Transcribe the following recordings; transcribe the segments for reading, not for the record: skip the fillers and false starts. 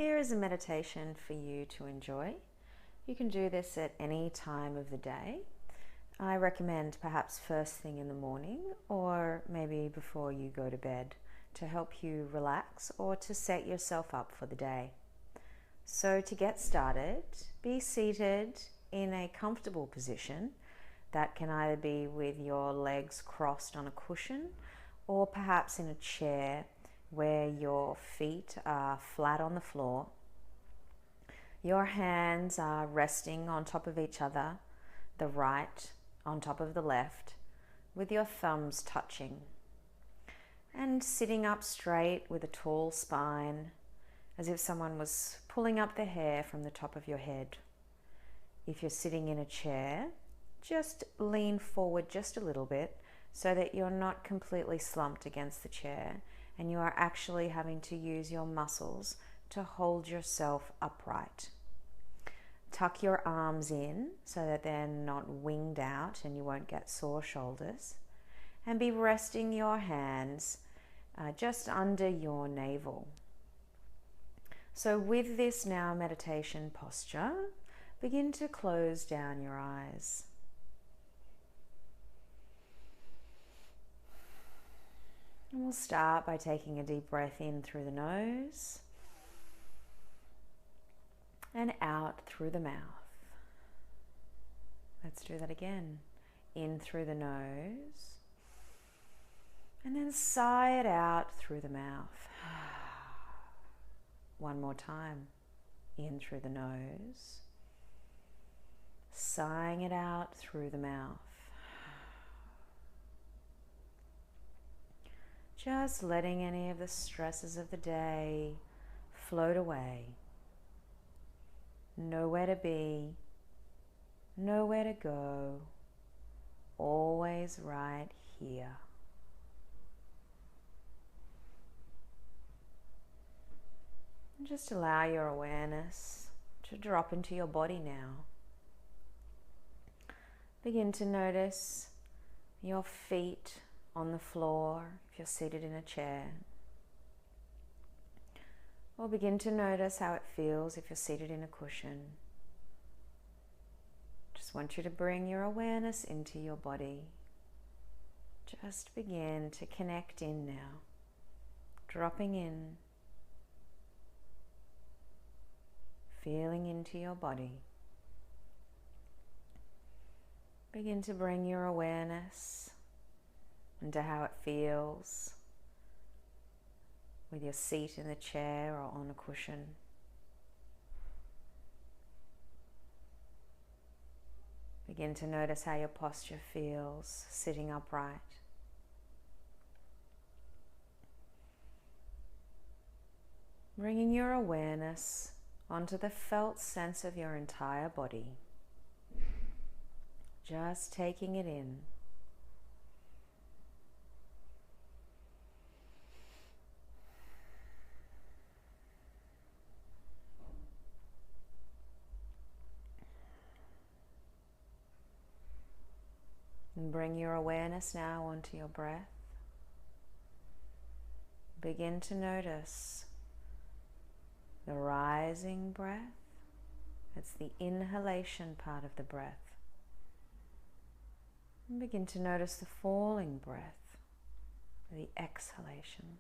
Here is a meditation for you to enjoy. You can do this at any time of the day. I recommend perhaps first thing in the morning or maybe before you go to bed to help you relax or to set yourself up for the day. So to get started, be seated in a comfortable position. That can either be with your legs crossed on a cushion or perhaps in a chair where your feet are flat on the floor. Your hands are resting on top of each other, the right on top of the left, with your thumbs touching. And sitting up straight with a tall spine, as if someone was pulling up the hair from the top of your head. If you're sitting in a chair, just lean forward just a little bit so that you're not completely slumped against the chair and you are actually having to use your muscles to hold yourself upright. Tuck your arms in so that they're not winged out and you won't get sore shoulders. And be resting your hands just under your navel. So with this now meditation posture, begin to close down your eyes. And we'll start by taking a deep breath in through the nose and out through the mouth. Let's do that again. In through the nose and then sigh it out through the mouth. One more time. In through the nose, sighing it out through the mouth. Just letting any of the stresses of the day float away. Nowhere to be, nowhere to go, always right here. And just allow your awareness to drop into your body now. Begin to notice your feet on the floor if you're seated in a chair. Or begin to notice how it feels if you're seated in a cushion. Just want you to bring your awareness into your body. Just begin to connect in now. Dropping in. Feeling into your body. Begin to bring your awareness into how it feels with your seat in the chair or on a cushion. Begin to notice how your posture feels sitting upright. Bringing your awareness onto the felt sense of your entire body. Just taking it in. And bring your awareness now onto your breath. Begin to notice the rising breath. It's the inhalation part of the breath. And begin to notice the falling breath, the exhalation.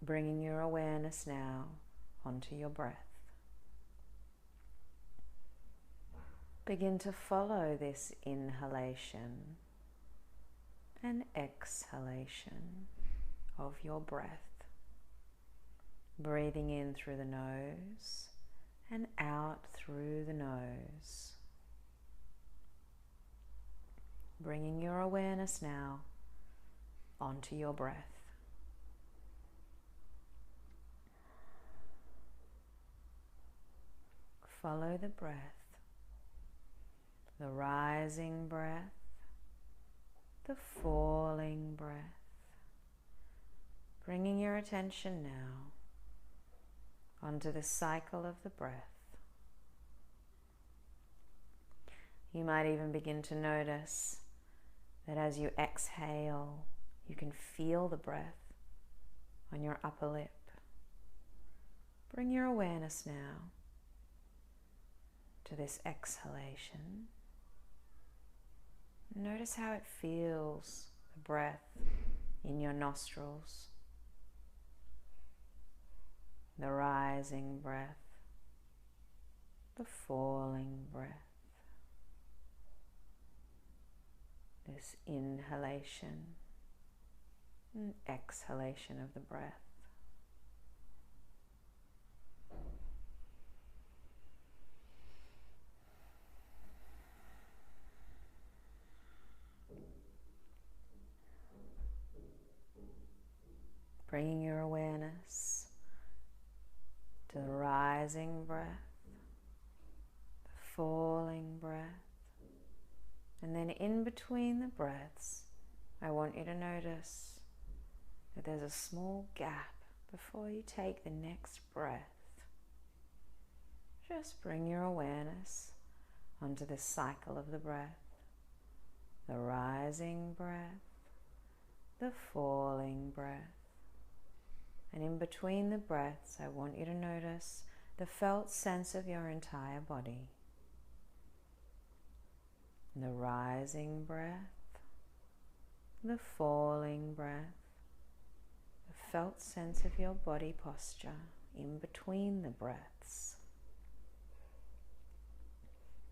Bringing your awareness now onto your breath. Begin to follow this inhalation and exhalation of your breath. Breathing in through the nose and out through the nose. Bringing your awareness now onto your breath. Follow the breath. The rising breath, the falling breath. Bringing your attention now onto the cycle of the breath. You might even begin to notice that as you exhale, You can feel the breath on your upper lip. Bring your awareness now to this exhalation. Notice how it feels, the breath in your nostrils, the rising breath, the falling breath, this inhalation and exhalation of the breath. Bringing your awareness to the rising breath, the falling breath, and then in between the breaths, I want you to notice that there's a small gap before you take the next breath. Just bring your awareness onto this cycle of the breath, the rising breath, the falling breath. And in between the breaths, I want you to notice the felt sense of your entire body. The rising breath, the falling breath, the felt sense of your body posture in between the breaths.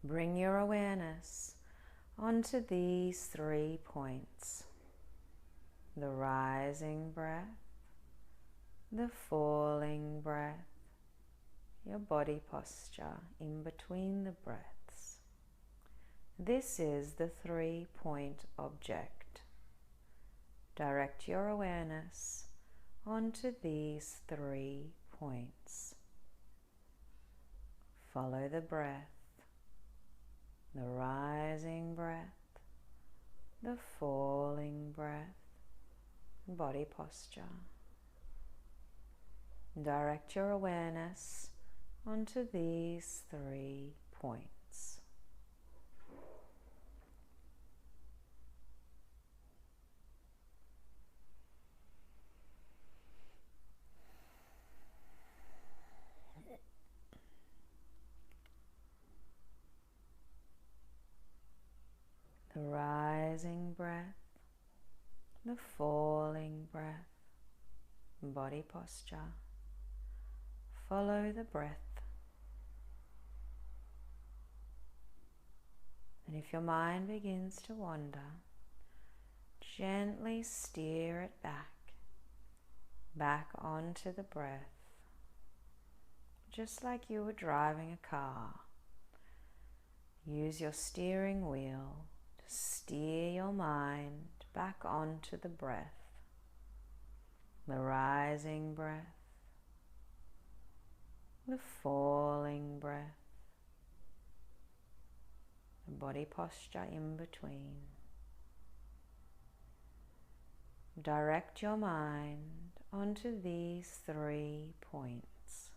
Bring your awareness onto these 3 points. The rising breath, the falling breath, your body posture in between the breaths. This is the 3-point object. Direct your awareness onto these 3 points. Follow the breath, the rising breath, the falling breath, body posture. Direct your awareness onto these 3 points. The rising breath, the falling breath, body posture. Follow the breath. And if your mind begins to wander, gently steer it back onto the breath, just like you were driving a car. Use your steering wheel to steer your mind back onto the breath, the rising breath, the falling breath, the body posture in between. Direct your mind onto these 3 points.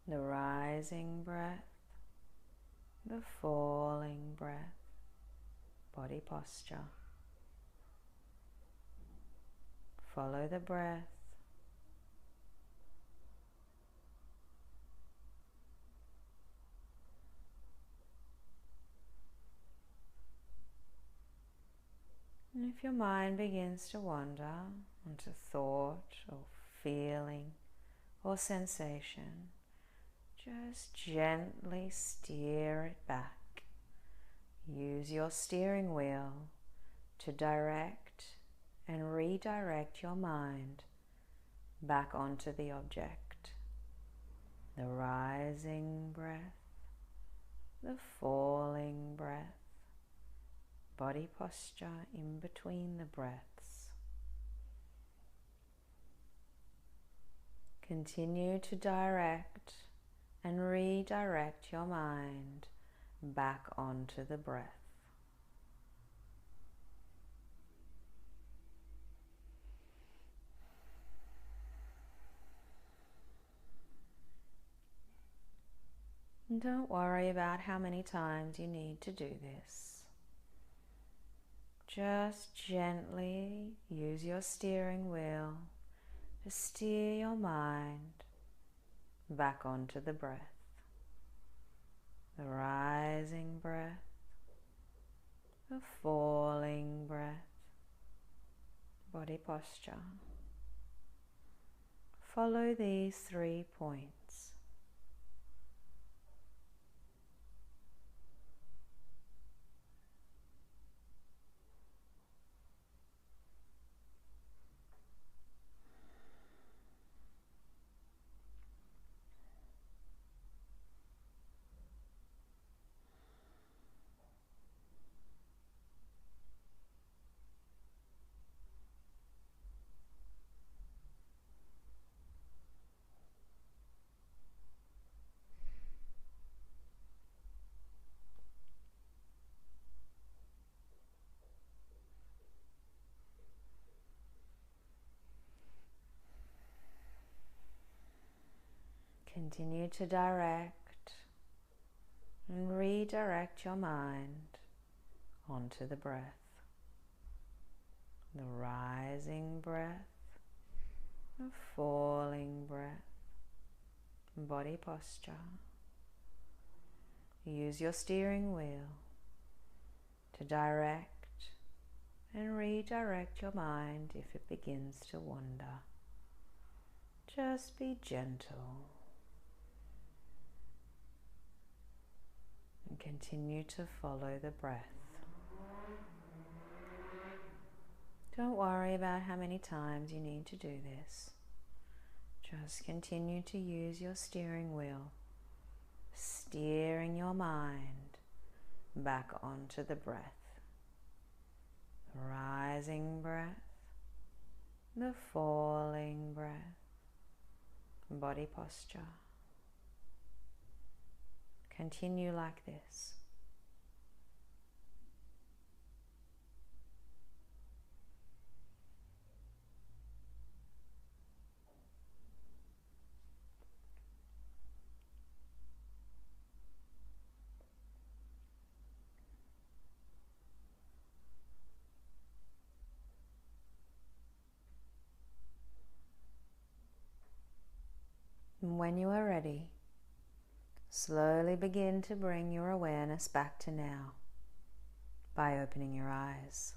The rising breath, the falling breath, body posture. Follow the breath. And if your mind begins to wander onto thought or feeling or sensation, just gently steer it back. Use your steering wheel to direct and redirect your mind back onto the object. The rising breath, the falling breath, body posture in between the breaths. Continue to direct and redirect your mind back onto the breath. And don't worry about how many times you need to do this. Just gently use your steering wheel to steer your mind back onto the breath. The rising breath, the falling breath, body posture. Follow these 3 points. Continue to direct and redirect your mind onto the breath. The rising breath, the falling breath, body posture. Use your steering wheel to direct and redirect your mind if it begins to wander. Just be gentle and continue to follow the breath. Don't worry about how many times you need to do this. Just continue to use your steering wheel, steering your mind back onto the breath. The rising breath, the falling breath, body posture. Continue like this. And when you are ready, slowly begin to bring your awareness back to now by opening your eyes.